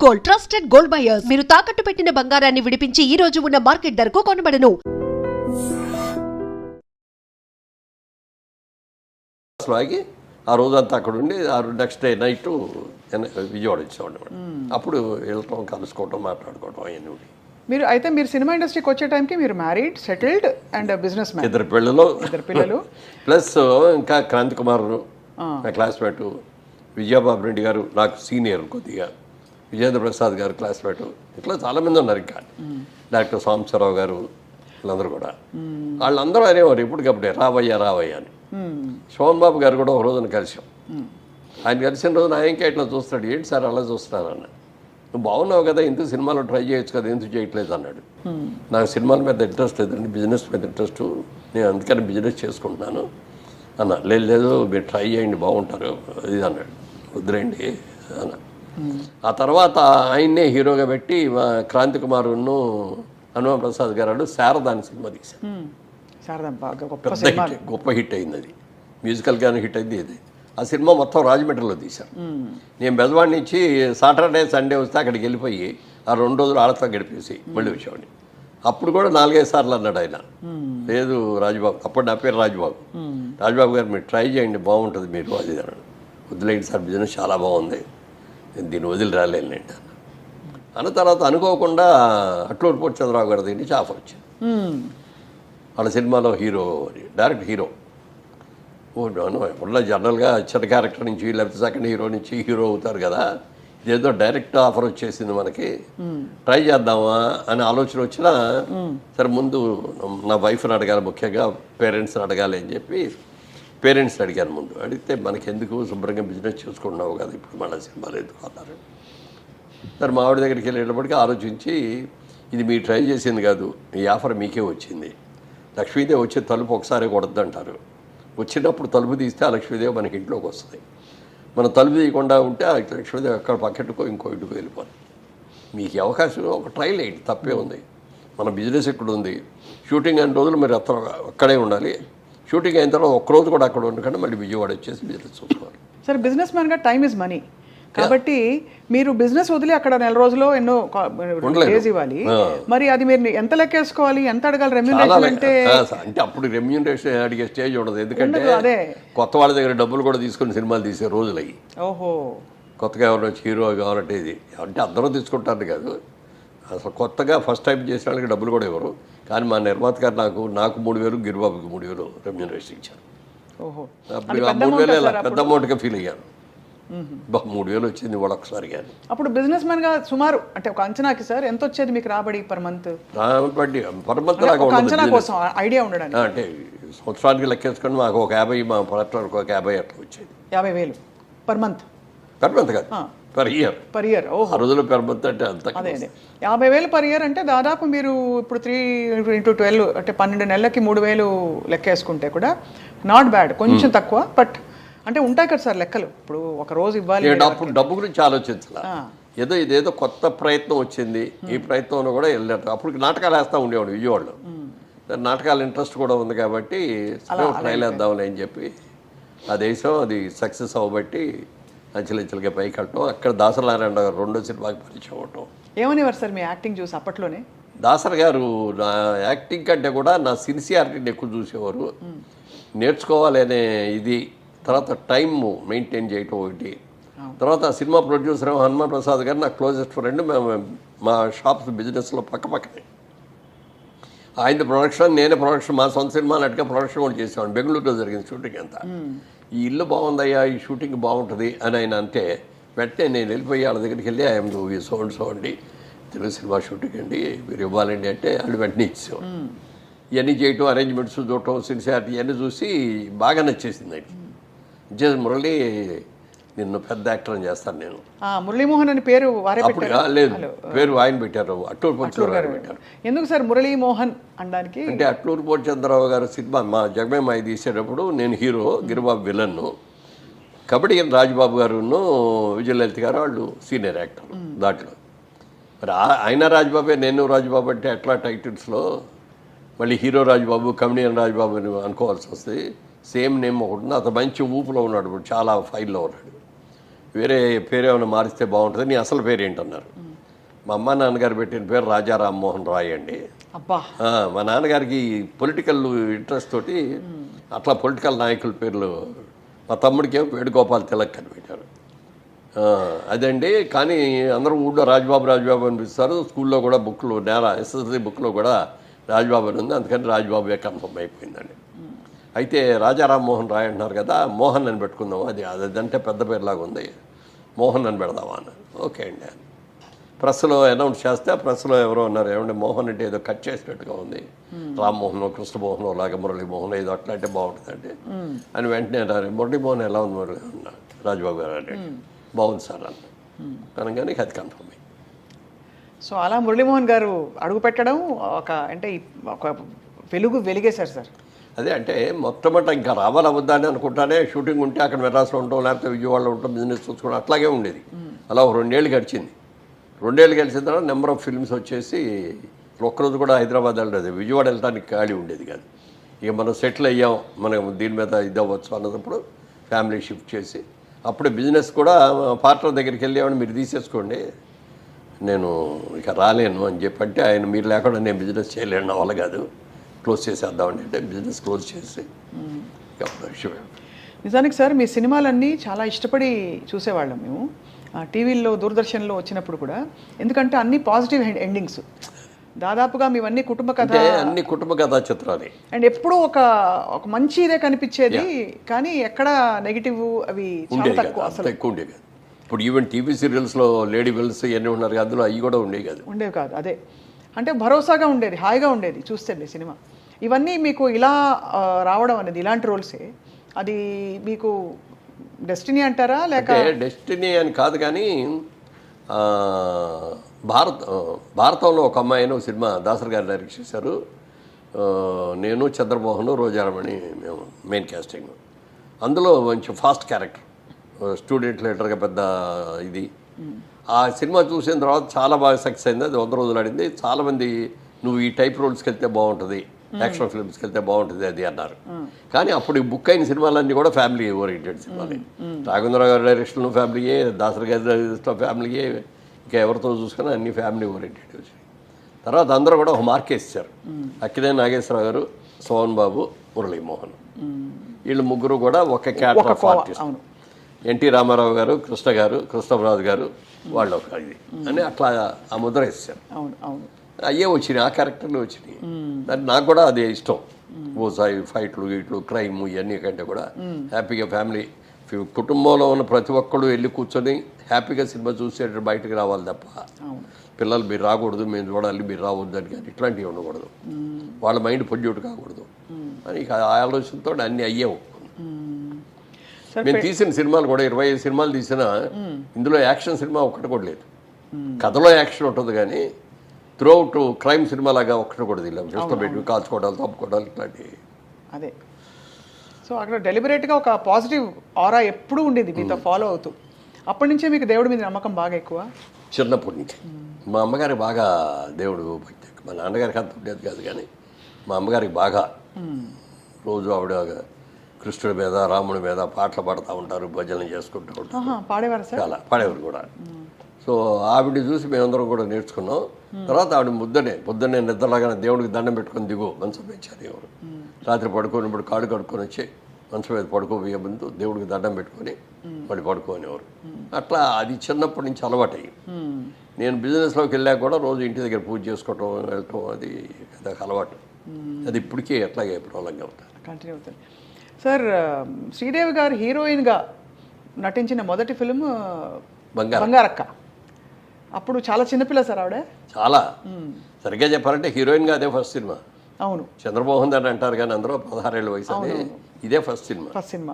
Gold trusted gold buyers. మీరు తాకట్టు పెట్టిన బంగారాన్ని విడిపించి ఈ రోజు ఉన్న మార్కెట్ ధరకు కొనబడను. ఆగి ఆ రోజంతా అక్కడ ఉండి నెక్స్ట్ డే నైట్ విజయవాడ వచ్చేవాడు. అప్పుడు వెళ్ళటం, కలుసుకోవటం, మాట్లాడుకోవటం అవన్నీ. మీరు సినిమా ఇండస్ట్రీకి వచ్చే టైంకి మీరు married, settled and business man. ఇద్దరు పిల్లలు ప్లస్ ఇంకా క్రాంతి కుమార్ నా క్లాస్మేట్, విజయబాబు రెడ్డి గారు నాకు సీనియర్ కొద్దిగా, విజేంద్ర ప్రసాద్ గారు క్లాస్మేట్, ఇట్లా చాలామంది ఉన్నారు. ఇంకా డాక్టర్ సాంబశివరావు గారు, వీళ్ళందరూ కూడా వాళ్ళందరూ అనేవారు ఇప్పటికప్పుడే రావయ్యా అని. శోభన్ బాబు గారు కూడా ఒక రోజున కలిసాం. ఆయన కలిసిన రోజున ఆయనకే ఇట్లా చూస్తాడు, ఏంటి సార్ అలా చూస్తున్నానన్న, నువ్వు బాగున్నావు కదా, ఎందుకు సినిమాలో ట్రై చేయొచ్చు కదా, ఎందుకు చేయట్లేదు అన్నాడు. నాకు సినిమాల మీద ఇంట్రెస్ట్ లేదండి, బిజినెస్ మీద ఇంట్రెస్ట్, నేను అందుకని బిజినెస్ చేసుకుంటున్నాను అన్న. లేదు మీరు ట్రై చేయండి బాగుంటారు ఇది అన్నాడు. వద్దులేండి అన్న. ఆ తర్వాత ఆయన్నే హీరోగా పెట్టి క్రాంతి కుమారును హనుమాన్ ప్రసాద్ గారు శారదా అని సినిమా తీశారు. గొప్ప హిట్ అయింది అది, మ్యూజికల్ గానే హిట్ అయింది ఇది. ఆ సినిమా మొత్తం రాజమండ్రిలో తీశారు. నేను బెజవాడి నుంచి సాటర్డే సండే వస్తే అక్కడికి వెళ్ళిపోయి ఆ 2 రోజులు ఆడతా గడిపేసి మళ్ళీ వచ్చేవాడిని. అప్పుడు కూడా 4-5 సార్లు అన్నాడు ఆయన, లేదు రాజుబాబు, అప్పుడు నా పేరు రాజుబాబు గారు మీరు ట్రై చేయండి బాగుంటుంది మీరు అది అన్నాడు. వదిలేండి సార్ బిజినెస్ చాలా బాగుంది, నేను దీన్ని వదిలి రాలేండి అన్న. తర్వాత అనుకోకుండా అట్లూరు పోటీ చంద్రరావు గారి దగ్గర నుంచి ఆఫర్ వచ్చింది. వాళ్ళ సినిమాలో హీరో అని, డైరెక్ట్ హీరో. ఇప్పుడు జనరల్గా చిన్న క్యారెక్టర్ నుంచి లేకపోతే సెకండ్ హీరో నుంచి హీరో అవుతారు కదా, ఇదేదో డైరెక్ట్ ఆఫర్ వచ్చేసింది మనకి, ట్రై చేద్దామా అని ఆలోచన వచ్చినా సరే ముందు నా వైఫ్ని అడగాలి, ముఖ్యంగా పేరెంట్స్ని అడగాలి అని చెప్పి పేరెంట్స్ని అడిగాను. ముందు అడిగితే మనకెందుకు, శుభ్రంగా బిజినెస్ చేసుకుంటున్నావు కదా, ఇప్పుడు మళ్ళీ సినిమాలు ఎందుకు అన్నారు. సరే మా ఆవిడ దగ్గరికి వెళ్ళేటప్పటికీ ఆలోచించి, ఇది మీరు ట్రై చేసింది కాదు, ఈ ఆఫర్ మీకే వచ్చింది. లక్ష్మీదేవి వచ్చే తలుపు ఒకసారి కొడద్దంటారు, వచ్చినప్పుడు తలుపు తీస్తే ఆ లక్ష్మీదేవి మనకి ఇంట్లోకి వస్తుంది. మనం తలుపు తీయకుండా ఉంటే ఆ లక్ష్మీదేవి అక్కడ పక్కెట్టుకో ఇంకో ఇంటికి వెళ్ళిపోతుంది. మీకు అవకాశం ఒక ట్రైల్ వేయండి, తప్పే ఉంది. మన బిజినెస్ ఇక్కడ ఉంది, షూటింగ్ అయిన రోజులు మీరు అక్కడే ఉండాలి, షూటింగ్ అయిన తర్వాత ఒక్కరోజు కూడా అక్కడ ఉండకుండా మళ్ళీ విజయవాడ వచ్చేసి బిజినెస్ చూసుకోవాలి. సరే, బిజినెస్ మ్యాన్గా టైమ్ ఇస్ మనీ కాబట్టి మీరు బిజినెస్ వదిలి అక్కడ 4 రోజుల్లో ఎన్నో డేస్ ఇవ్వాలి. మరి అది మీరు ఎంత లెక్కేసుకోవాలి, ఎంత అడగాలి రెమ్యూనరేషన్ అంటే అప్పుడు రెమ్యూనరేషన్ అడిగే స్టేజ్ ఉండదు. ఎందుకంటే కొత్త వాళ్ళ దగ్గర డబ్బులు కూడా తీసుకుని సినిమాలు తీసే రోజులు అయ్యి. ఓహో, కొత్తగా ఎవరైనా వచ్చి హీరో కావాలంటే ఇది అంటే అందరూ తీసుకుంటారు కాదు, అసలు కొత్తగా ఫస్ట్ టైం చేసిన వాళ్ళకి డబ్బులు కూడా ఇవ్వరు. కానీ మా నిర్మాత గారు నాకు 3,000, గిరిబాబుకి 3,000 రెమ్యూనరేషన్ ఇచ్చారు. ఓహో, అప్పుడు 3,000 పెద్ద అమౌంట్గా ఫీల్ అయ్యాను. 3,000 వచ్చింది కూడా ఒకసారి. కానీ అప్పుడు బిజినెస్ మ్యాన్ గా సుమారు అంటే ఒక అంచనాకి సార్ ఎంత వచ్చేది మీకు రాబడి పర్ మంత్? పర్ మంత్ అంచనా కోసం ఐడియా ఉండడానికి అంటే సంవత్సరానికి లెక్కేసుకొని మాకు ఒక 50, మా ప్రొడక్టర్కి ఒక 50 అట్లా వచ్చేది. 50,000 పర్ మంత్ కాదు, పర్ ఇయర్. ఆ రోజుల్లో పర్ మంత్ అంటే అంత. అదే 50,000 పర్ ఇయర్ అంటే దాదాపు మీరు ఇప్పుడు 3 × 12 అంటే 12 నెలలకి 3,000 లెక్కేసుకుంటే కూడా నాట్ బ్యాడ్, కొంచెం తక్కువ. బట్ అంటే ఉంటాయి కదా సార్ లెక్కలు, ఇప్పుడు ఒక రోజు ఇవ్వాలి. అప్పుడు డబ్బు గురించి ఆలోచించాల, ఇదేదో కొత్త ప్రయత్నం వచ్చింది, ఈ ప్రయత్నంలో కూడా వెళ్ళారు. అప్పుడు నాటకాలు వేస్తూ ఉండేవాడు విజయవాడలో. నాటకాలు ఇంట్రెస్ట్ కూడా ఉంది కాబట్టి ట్రైల్ వేద్దాంలే అని చెప్పి ఆ దేశం అది సక్సెస్ అవ్వబట్టి అంచెలంచెలుగా పైకి వెళ్ళటం. అక్కడ దాసనారాయణ గారు 2వ సినిమాకి పరిచయం అవటం. ఏమనేవారు సార్ మీ యాక్టింగ్ చూసి అప్పట్లోనే? దాసర్ గారు నా యాక్టింగ్ కంటే కూడా నా సిన్సియారిటీని ఎక్కువ చూసేవారు. నేర్చుకోవాలి అనే ఇది, తర్వాత టైం మెయింటైన్ చేయటం ఒకటి. తర్వాత సినిమా ప్రొడ్యూసర్ హనుమాన్ ప్రసాద్ గారు నాకు క్లోజెస్ట్ ఫ్రెండ్. మేము మా షాప్స్ బిజినెస్లో పక్కనే. ఆయన ప్రొడక్షన్, నేనే ప్రొడక్షన్, మా సొంత సినిమా నటుగా ప్రొడక్షన్ కూడా చేసేవాడిని. బెంగళూరులో జరిగింది షూటింగ్ అంతా. ఈ ఇల్లు బాగుందయ్యా, ఈ షూటింగ్ బాగుంటుంది అని ఆయన అంటే వెంటనే నేను వెళ్ళిపోయి వాళ్ళ దగ్గరికి వెళ్ళి ఐఎమ్ సో అండి, తెలుగు సినిమా షూటింగ్ అండి, మీరు ఇవ్వాలండి అంటే వాళ్ళు వెంటనే ఇచ్చేవాడు. ఇవన్నీ చేయటం, అరేంజ్మెంట్స్ చూడటం, సిన్సియారిటీ ఇవన్నీ చూసి బాగా నచ్చేసింది ఆయనకి. మురళి నిన్ను పెద్ద యాక్టర్ అని చేస్తాను నేను. మురళీమోహన్ అని పేరు అప్పుడు లేదు, పేరు ఆయన పెట్టారు, అట్లూరు పోటీ చంద్రరావు పెట్టారు. ఎందుకు సార్ మురళీమోహన్ అనడానికి? అంటే అట్లూరు పోటీ చంద్రరావు గారు సినిమా మా జగమేమాయి తీసేటప్పుడు నేను హీరో, గిరిబాబు విలన్ను, కబడ్డీ రాజబాబు గారును విజయలలిత గారు వాళ్ళు సీనియర్ యాక్టర్ దాంట్లో. మరి ఆయన రాజబాబే, నేను రాజబాబు అంటే ఎట్లా టైటిల్స్లో మళ్ళీ హీరో రాజబాబు, కమెడియన్ రాజబాబు అని అనుకోవాల్సి వస్తుంది. సేమ్ నేమ్ ఒకటి. అతను మంచి ఊపులో ఉన్నాడు, ఇప్పుడు చాలా ఫైల్లో ఉన్నాడు. వేరే పేరు ఏమైనా మారిస్తే బాగుంటుంది, నీ అసలు పేరు ఏంటన్నారు. మా అమ్మ నాన్నగారు పెట్టిన పేరు రాజా రామ్మోహన్ రాయ్ అండి. అబ్బా. మా నాన్నగారికి పొలిటికల్ ఇంట్రెస్ట్ తోటి అట్లా పొలిటికల్ నాయకుల పేర్లు, మా తమ్ముడికేమో వేణుగోపాల్ తిలక్ అని పెట్టారు. అదండి. కానీ అందరూ ఊళ్ళో రాజబాబు రాజబాబు అని పిలుస్తారు. స్కూల్లో కూడా బుక్లు ఎస్ఎస్సి బుక్లో కూడా రాజబాబు అని ఉంది, అందుకని రాజబాబుయే కన్ఫర్మ్ అయిపోయిందండి. అయితే రాజా రామ్మోహన్ రాయ్ అంటున్నారు కదా, మోహన్ అని పెట్టుకుందాం, అదంటే పెద్ద పేరులాగా ఉంది, మోహన్ అని పెడదామా అన్నారు. ఓకే అండి అని ప్రెస్లో అనౌన్స్ చేస్తే ప్రెస్లో ఎవరో ఉన్నారు, ఏమంటే మోహన్ అంటే ఏదో కట్ చేసినట్టుగా ఉంది, రామ్మోహన్ కృష్ణమోహన్ లాగా మురళీమోహన్ ఏదో అట్లా అంటే బాగుంటుందండి అని వెంటనే అన్నారు. మురళీమోహన్ ఎలా ఉంది మురళి అన్నారు. రాజబాబు గారు అంటే బాగుంది సార్ అన్న అనగానే అది కన్ఫర్మ్ అయ్యి. సో అలా మురళీమోహన్ గారు అడుగు పెట్టడం ఒక వెలిగేశారు సార్. అదే అంటే మొట్టమొదట ఇంకా రావాలవద్దా అని అనుకుంటానే, షూటింగ్ ఉంటే అక్కడ మెడ్రాస్లో ఉంటాం, లేకపోతే విజయవాడలో ఉంటాం, బిజినెస్ చూసుకోవడం అట్లాగే ఉండేది. అలా ఒక 2 ఏళ్ళు గడిచింది. 2 ఏళ్ళు గడిచిన తర్వాత నెంబర్ ఆఫ్ ఫిల్మ్స్ వచ్చేసి ఒక్కరోజు కూడా హైదరాబాద్ వెళ్ళలేదు, విజయవాడ వెళ్ళడానికి ఖాళీ ఉండేది కాదు. ఇక మనం సెటిల్ అయ్యాం, మనం దీని మీద ఇది అవ్వచ్చు అన్నప్పుడు ఫ్యామిలీ షిఫ్ట్ చేసి అప్పుడే బిజినెస్ కూడా పార్ట్నర్ దగ్గరికి వెళ్ళామని మీరు తీసేసుకోండి, నేను ఇక రాలేను అని చెప్పంటే ఆయన మీరు లేకుండా నేను బిజినెస్ చేయలేను, నా వల్ల కాదు, క్లోజ్ చేసేద్దామండి అంటే బిజినెస్ క్లోజ్ చేసి నిజానికి సార్ మీ సినిమాలన్నీ చాలా ఇష్టపడి చూసేవాళ్ళం మేము టీవీల్లో దూరదర్శన్లో వచ్చినప్పుడు కూడా, ఎందుకంటే అన్ని పాజిటివ్ ఎండింగ్స్, దాదాపుగా మీవన్నీ కుటుంబ కథ, అన్ని కుటుంబ కథా చిత్రాలు, అండ్ ఎప్పుడూ ఒక మంచి ఇదే కనిపించేది, కానీ ఎక్కడ నెగిటివ్ అవి చాలా తక్కువ, అసలు ఎక్కువ ఉండేవి కాదు. ఇప్పుడు ఈవెన్ టీవీ సీరియల్స్లో లేడీ వెల్స్ ఇవన్నీ ఉన్నారు, అందులో అవి కూడా ఉండేవి కాదు. అదే అంటే భరోసాగా ఉండేది, హాయిగా ఉండేది చూస్తే సినిమా. ఇవన్నీ మీకు ఇలా రావడం అనేది, ఇలాంటి రోల్సే, అది మీకు డెస్టినీ అంటారా లేక? డెస్టినీ అని కాదు, కానీ భారతంలో ఒక అమ్మాయిని ఒక సినిమా దాసరి గారు డైరెక్ట్ చేశారు. నేను చంద్రమోహన్ రోజారమణి మేము మెయిన్ క్యాస్టింగ్. అందులో మంచి ఫాస్ట్ క్యారెక్టర్, స్టూడెంట్ లీడర్గా పెద్ద ఇది. ఆ సినిమా చూసిన తర్వాత చాలా బాగా సక్సెస్ అయింది, అది 100 రోజులు ఆడింది. చాలామంది నువ్వు ఈ టైప్ రోల్స్కి వెళ్తే బాగుంటుంది, యాక్షన్ ఫిల్మ్స్కి వెళ్తే బాగుంటుంది అది అన్నారు. కానీ అప్పుడు ఈ బుక్ అయిన సినిమాలన్నీ కూడా ఫ్యామిలీ ఓరియంటెడ్ సినిమాలే. రాఘవేంద్ర గారి డైరెక్షన్లో ఫ్యామిలీయే, దాసరి గారి డైరెక్షన్లో ఫ్యామిలీయే, ఇంకా ఎవరితో చూసుకున్నా అన్ని ఫ్యామిలీ ఓరియంటెడ్ వచ్చాయి. తర్వాత అందరూ కూడా ఒక మార్కేసారు. అక్కినేని నాగేశ్వరరావు గారు, సోహన్ బాబు, మురళీమోహన్, వీళ్ళు ముగ్గురు కూడా ఒక character of artist. NT Ramarao గారు, కృష్ణ గారు, కృష్ణరాజు గారు, వాళ్ళు ఒక ఇది అని అట్లా ఆ ముద్ర వేసారు. అయ్యే వచ్చినాయి, ఆ క్యారెక్టర్లు వచ్చినాయి. దాన్ని నాకు కూడా అదే ఇష్టం. ఓసాయి ఫైట్లు గీట్లు క్రైమ్ ఇవన్నీ కంటే కూడా హ్యాపీగా ఫ్యామిలీ కుటుంబంలో ఉన్న ప్రతి ఒక్కళ్ళు వెళ్ళి కూర్చొని హ్యాపీగా సినిమా చూసేటట్టు బయటకు రావాలి తప్ప పిల్లలు మీరు రాకూడదు, మేము చూడాలి, మీరు రావద్దు అని కానీ ఇట్లాంటివి ఉండకూడదు, వాళ్ళ మైండ్ పొల్యూట్ కాకూడదు అని ఆ ఆలోచనతో అన్నీ అయ్యేవు. మేము తీసిన సినిమాలు కూడా 25 సినిమాలు తీసినా ఇందులో యాక్షన్ సినిమా ఒక్కటి కూడా లేదు. కథలో యాక్షన్ ఉంటుంది కానీ త్రూఅవుట్ క్రైమ్ సినిమా లాగా ఒక్కటి కూడా తెలియదు. జస్ట్ పెట్టి కాల్చుకోవడాలు, తప్పుకోవడాలు ఇట్లాంటివి. అదే సో అక్కడ డెలిబరేట్గా ఒక పాజిటివ్ ఆరా ఎప్పుడూ ఉండేది మీతో ఫాలో అవుతూ. అప్పటి నుంచే మీకు దేవుడి మీద నమ్మకం బాగా ఎక్కువ? చిన్నప్పటి నుంచి. మా అమ్మగారికి బాగా దేవుడు భక్తి, మా నాన్నగారికి అంత ఉండేది కాదు, కానీ మా అమ్మగారికి బాగా రోజు ఆవిడ కృష్ణుడి మీద, రాముడి మీద పాటలు పాడుతూ ఉంటారు, భజనలు చేసుకుంటూ ఉంటారు. పాడేవారు సార్? చాలా పాడేవారు కూడా. సో ఆవిడ చూసి మేమందరం కూడా నేర్చుకున్నాం. తర్వాత ఆవిడ పొద్దున్నే నిద్రలాగానే దేవుడికి దండం పెట్టుకొని దిగు మంచం పెంచారు. ఎవరు రాత్రి పడుకోనిప్పుడు కాళ్ళు కడుక్కొని వచ్చి మంచం మీద పడుకోబోయే ముందు దేవుడికి దండం పెట్టుకొని మళ్ళీ పడుకోనేవారు. అట్లా అది చిన్నప్పటి నుంచి అలవాటు అయ్యి నేను బిజినెస్లోకి వెళ్ళాక కూడా రోజు ఇంటి దగ్గర పూజ చేసుకోవటం, వెళ్ళటం, అది అలవాటు. అది ఇప్పటికీ అట్లాగే ప్రాబ్లంగా అవుతుంది, కంటిన్యూ అవుతుంది. సార్, శ్రీదేవి గారు హీరోయిన్గా నటించిన మొదటి ఫిలిం బంగారక్క. అప్పుడు చాలా చిన్నపిల్ల సార్ ఆవిడ. చాలా సరిగ్గా చెప్పాలంటే హీరోయిన్గా అదే ఫస్ట్ సినిమా. అవును, చంద్రమోహన్ అని అంటారు కానీ అందరూ 16 ఏళ్ళ వయసు, ఇదే ఫస్ట్ సినిమా.